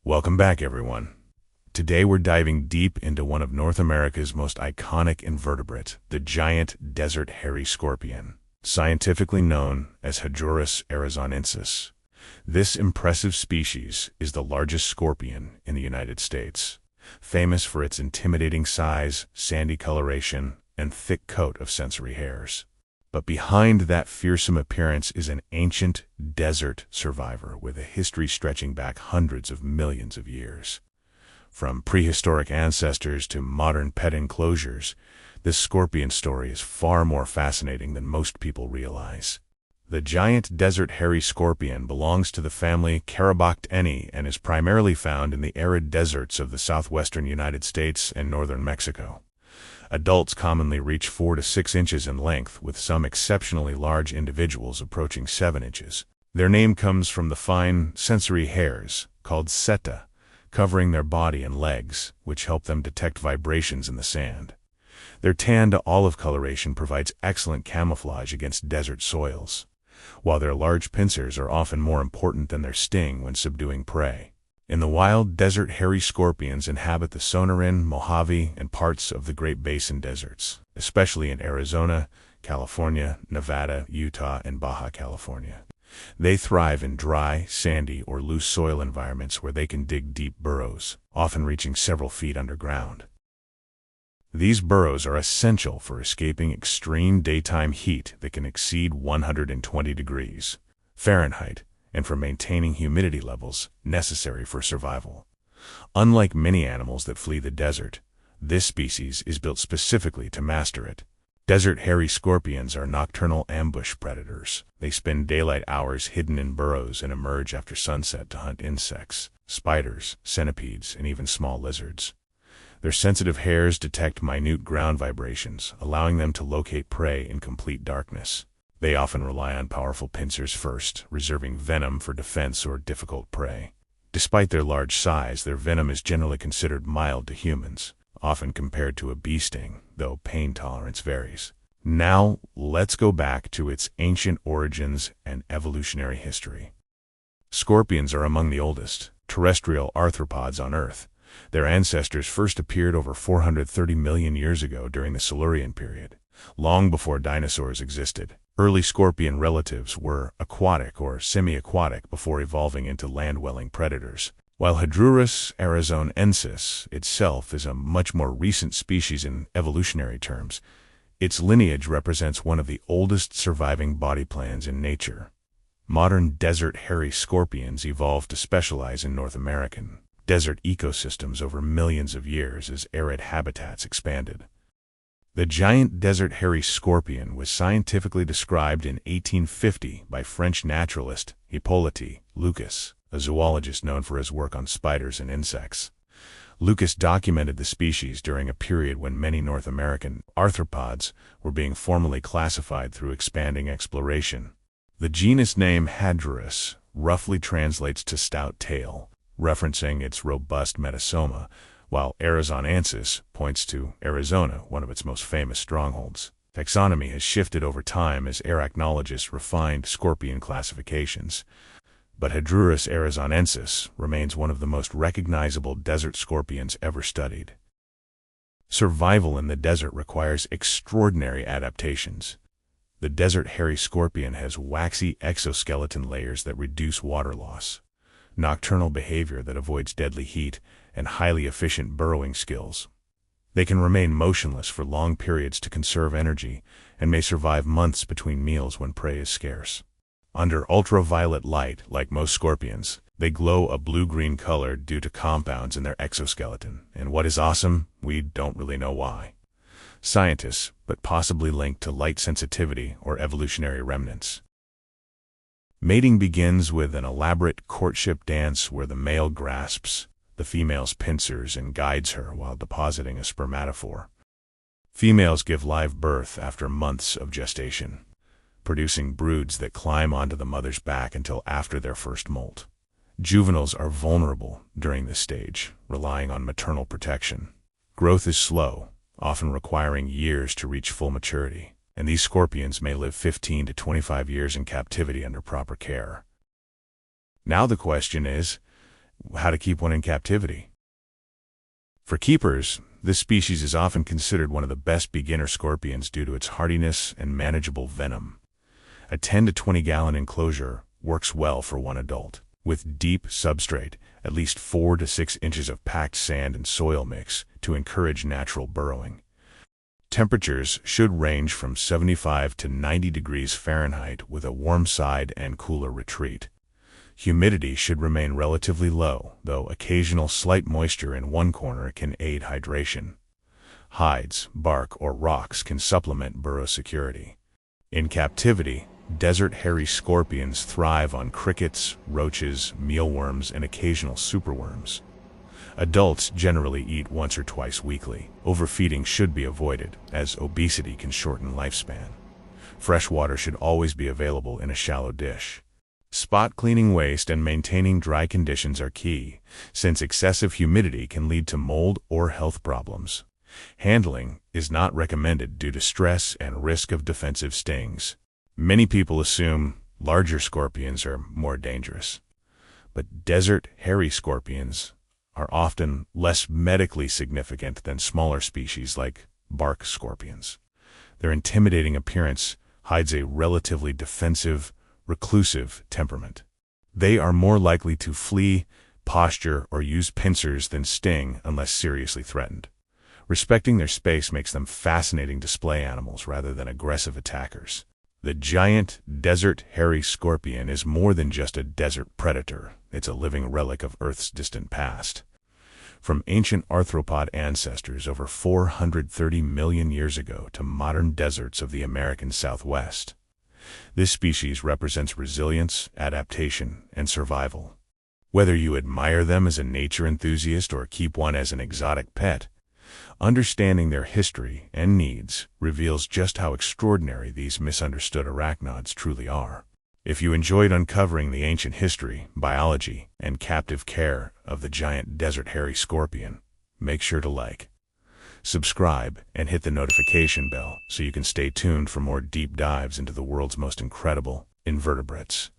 Welcome back, everyone. Today we're diving deep into one of North America's most iconic invertebrates, the giant desert hairy scorpion, scientifically known as Hadrurus arizonensis. This impressive species is the largest scorpion in the United States, famous for its intimidating size, sandy coloration, and thick coat of sensory hairs. But behind that fearsome appearance is an ancient desert survivor with a history stretching back hundreds of millions of years. From prehistoric ancestors to modern pet enclosures, this scorpion story is far more fascinating than most people realize. The giant desert hairy scorpion belongs to the family Carabocteni and is primarily found in the arid deserts of the southwestern United States and northern Mexico. Adults commonly reach 4 to 6 inches in length, with some exceptionally large individuals approaching 7 inches. Their name comes from the fine, sensory hairs, called seta, covering their body and legs, which help them detect vibrations in the sand. Their tan to olive coloration provides excellent camouflage against desert soils, while their large pincers are often more important than their sting when subduing prey. In the wild, desert hairy scorpions inhabit the Sonoran, Mojave, and parts of the Great Basin deserts, especially in Arizona, California, Nevada, Utah, and Baja California. They thrive in dry, sandy, or loose soil environments where they can dig deep burrows, often reaching several feet underground. These burrows are essential for escaping extreme daytime heat that can exceed 120 degrees Fahrenheit, and for maintaining humidity levels necessary for survival. Unlike many animals that flee the desert, this species is built specifically to master it. Desert hairy scorpions are nocturnal ambush predators. They spend daylight hours hidden in burrows and emerge after sunset to hunt insects, spiders, centipedes, and even small lizards. Their sensitive hairs detect minute ground vibrations, allowing them to locate prey in complete darkness. They often rely on powerful pincers first, reserving venom for defense or difficult prey. Despite their large size, their venom is generally considered mild to humans, often compared to a bee sting, though pain tolerance varies. Now, let's go back to its ancient origins and evolutionary history. Scorpions are among the oldest terrestrial arthropods on Earth. Their ancestors first appeared over 430 million years ago during the Silurian period, long before dinosaurs existed. Early scorpion relatives were aquatic or semi-aquatic before evolving into land-dwelling predators, while Hadrurus arizonensis itself is a much more recent species in evolutionary terms. Its lineage represents one of the oldest surviving body plans in nature. Modern desert hairy scorpions evolved to specialize in North American desert ecosystems over millions of years as arid habitats expanded. The giant desert hairy scorpion was scientifically described in 1850 by French naturalist Hippolyte Lucas, a zoologist known for his work on spiders and insects. Lucas documented the species during a period when many North American arthropods were being formally classified through expanding exploration. The genus name Hadrurus roughly translates to stout tail, referencing its robust metasoma, while Arizonensis points to Arizona, one of its most famous strongholds. Taxonomy has shifted over time as arachnologists refined scorpion classifications, but Hadrurus arizonensis remains one of the most recognizable desert scorpions ever studied. Survival in the desert requires extraordinary adaptations. The desert hairy scorpion has waxy exoskeleton layers that reduce water loss, nocturnal behavior that avoids deadly heat, and highly efficient burrowing skills. They can remain motionless for long periods to conserve energy and may survive months between meals when prey is scarce. Under ultraviolet light, like most scorpions, they glow a blue-green color due to compounds in their exoskeleton, and what is awesome, we don't really know why. Scientists, but possibly linked to light sensitivity or evolutionary remnants. Mating begins with an elaborate courtship dance where the male grasps the female's pincers and guides her while depositing a spermatophore. Females give live birth after months of gestation, producing broods that climb onto the mother's back until after their first molt. Juveniles are vulnerable during this stage, relying on maternal protection. Growth is slow, often requiring years to reach full maturity, and these scorpions may live 15 to 25 years in captivity under proper care. Now the question is, How to keep one in captivity. For keepers, this species is often considered one of the best beginner scorpions due to its hardiness and manageable venom. A 10 to 20 gallon enclosure works well for one adult. With deep substrate, at least 4 to 6 inches of packed sand and soil mix to encourage natural burrowing. Temperatures should range from 75 to 90 degrees Fahrenheit with a warm side and cooler retreat. Humidity should remain relatively low, though occasional slight moisture in one corner can aid hydration. Hides, bark, or rocks can supplement burrow security. In captivity, desert hairy scorpions thrive on crickets, roaches, mealworms, and occasional superworms. Adults generally eat once or twice weekly. Overfeeding should be avoided, as obesity can shorten lifespan. Fresh water should always be available in a shallow dish. Spot cleaning waste and maintaining dry conditions are key, since excessive humidity can lead to mold or health problems. Handling is not recommended due to stress and risk of defensive stings. Many people assume larger scorpions are more dangerous, but desert hairy scorpions are often less medically significant than smaller species like bark scorpions. Their intimidating appearance hides a relatively defensive, reclusive temperament. They are more likely to flee, posture, or use pincers than sting unless seriously threatened. Respecting their space makes them fascinating display animals rather than aggressive attackers. The giant desert hairy scorpion is more than just a desert predator. It's a living relic of Earth's distant past. From ancient arthropod ancestors over 430 million years ago to modern deserts of the American Southwest, this species represents resilience, adaptation, and survival. Whether you admire them as a nature enthusiast or keep one as an exotic pet, understanding their history and needs reveals just how extraordinary these misunderstood arachnids truly are. If you enjoyed uncovering the ancient history, biology, and captive care of the giant desert hairy scorpion, make sure to like, subscribe, and hit the notification bell so you can stay tuned for more deep dives into the world's most incredible invertebrates.